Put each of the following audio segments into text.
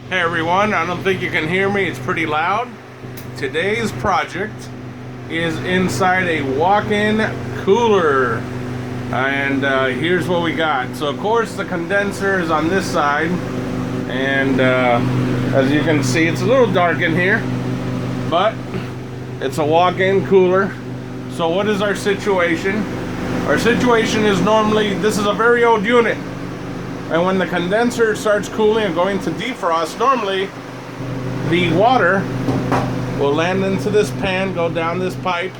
Hey everyone, I don't think you can hear me, it's pretty loud. Today's project is inside a walk-in cooler. And here's what we got. So of course the condenser is on this side. And as you can see, it's a little dark in here. But it's a walk-in cooler. So what is our situation? Our situation is normally, this is a very old unit. And when the condenser starts cooling and going to defrost, normally the water will land into this pan, go down this pipe,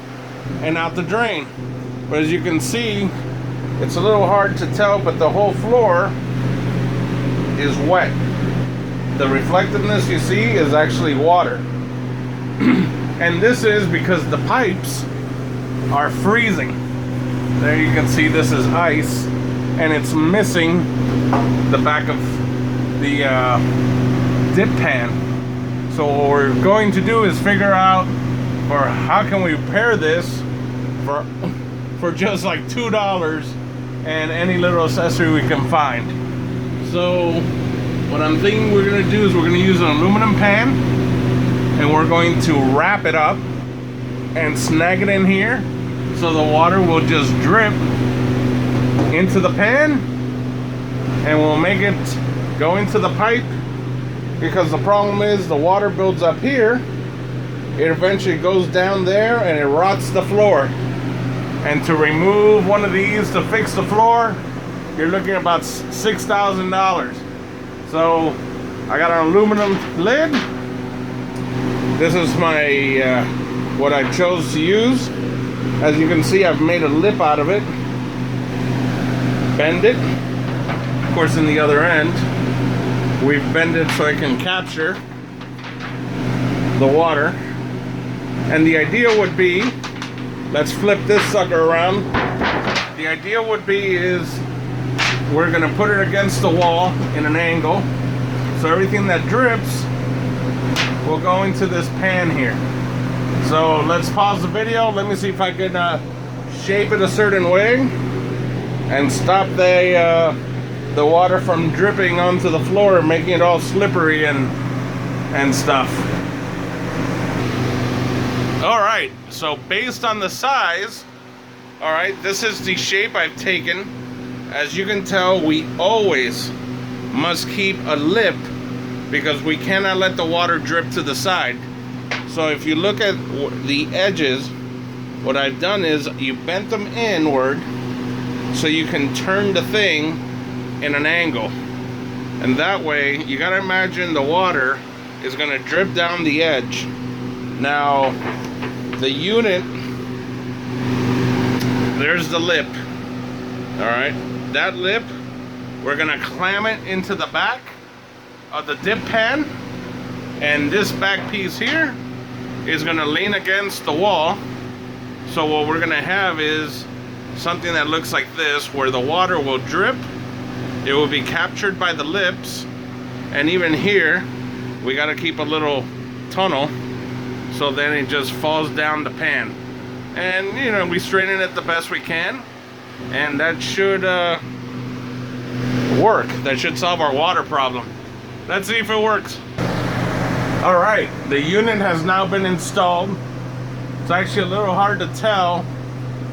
and out the drain. But as you can see, it's a little hard to tell, but the whole floor is wet. The reflectiveness you see is actually water. And this is because the pipes are freezing. There you can see this is ice, and it's missing the back of the dip pan. So what we're going to do is figure out, or how can we repair this for just like $2 and any little accessory we can find. So what I'm thinking we're going to do is we're going to use an aluminum pan, and we're going to wrap it up and snag it in here so the water will just drip into the pan, and we'll make it go into the pipe, because the problem is the water builds up here, it eventually goes down there and it rots the floor. And to remove one of these to fix the floor, you're looking at about $6,000. So I got an aluminum lid. This is my what I chose to use. As you can see, I've made a lip out of it. Bend it. Of course, in the other end, we've bended so it can capture the water. And the idea would be, let's flip this sucker around. The idea would be is we're gonna put it against the wall in an angle, so everything that drips will go into this pan here. So let's pause the video. Let me see if I can shape it a certain way and stop the water from dripping onto the floor, making it all slippery and stuff. All right, so based on the size, all right, this is the shape I've taken. As you can tell, we always must keep a lip, because we cannot let the water drip to the side. So if you look at the edges, what I've done is you bent them inward so you can turn the thing in an angle. And that way, you gotta imagine the water is gonna drip down the edge. Now, the unit, there's the lip. All right, that lip, we're gonna clamp it into the back of the dip pan, and this back piece here is gonna lean against the wall. So what we're gonna have is something that looks like this, where the water will drip, it will be captured by the lips, and even here we got to keep a little tunnel so then it just falls down the pan. And you know, we straighten it the best we can, and that should work. That should solve our water problem. Let's see if it works. All right, the unit has now been installed. It's actually a little hard to tell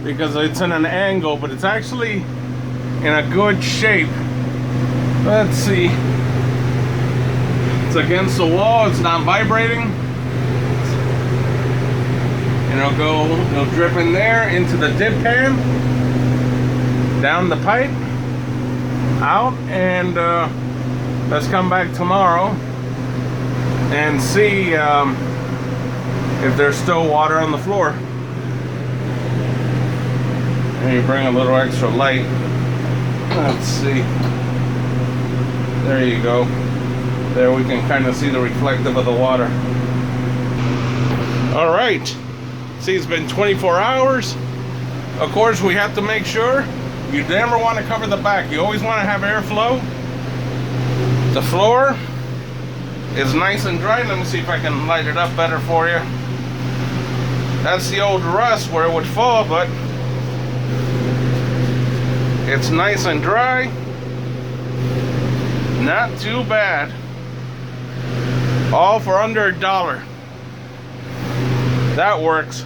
because it's in an angle, but it's actually in a good shape. Let's see. It's against the wall, it's not vibrating. And it'll drip in there into the dip pan, down the pipe, out, and let's come back tomorrow and see if there's still water on the floor. And you bring a little extra light. Let's see. There you go. There we can kind of see the reflective of the water. All right. See, it's been 24 hours. Of course, we have to make sure you never want to cover the back. You always want to have airflow. The floor is nice and dry. Let me see if I can light it up better for you. That's the old rust where it would fall, but it's nice and dry. Not too bad. All for under $1. That works.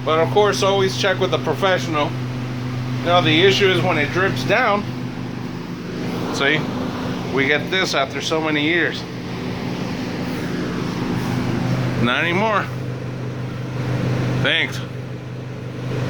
But of course, always check with a professional. Now the issue is when it drips down. See, we get this after so many years. Not anymore. Thanks.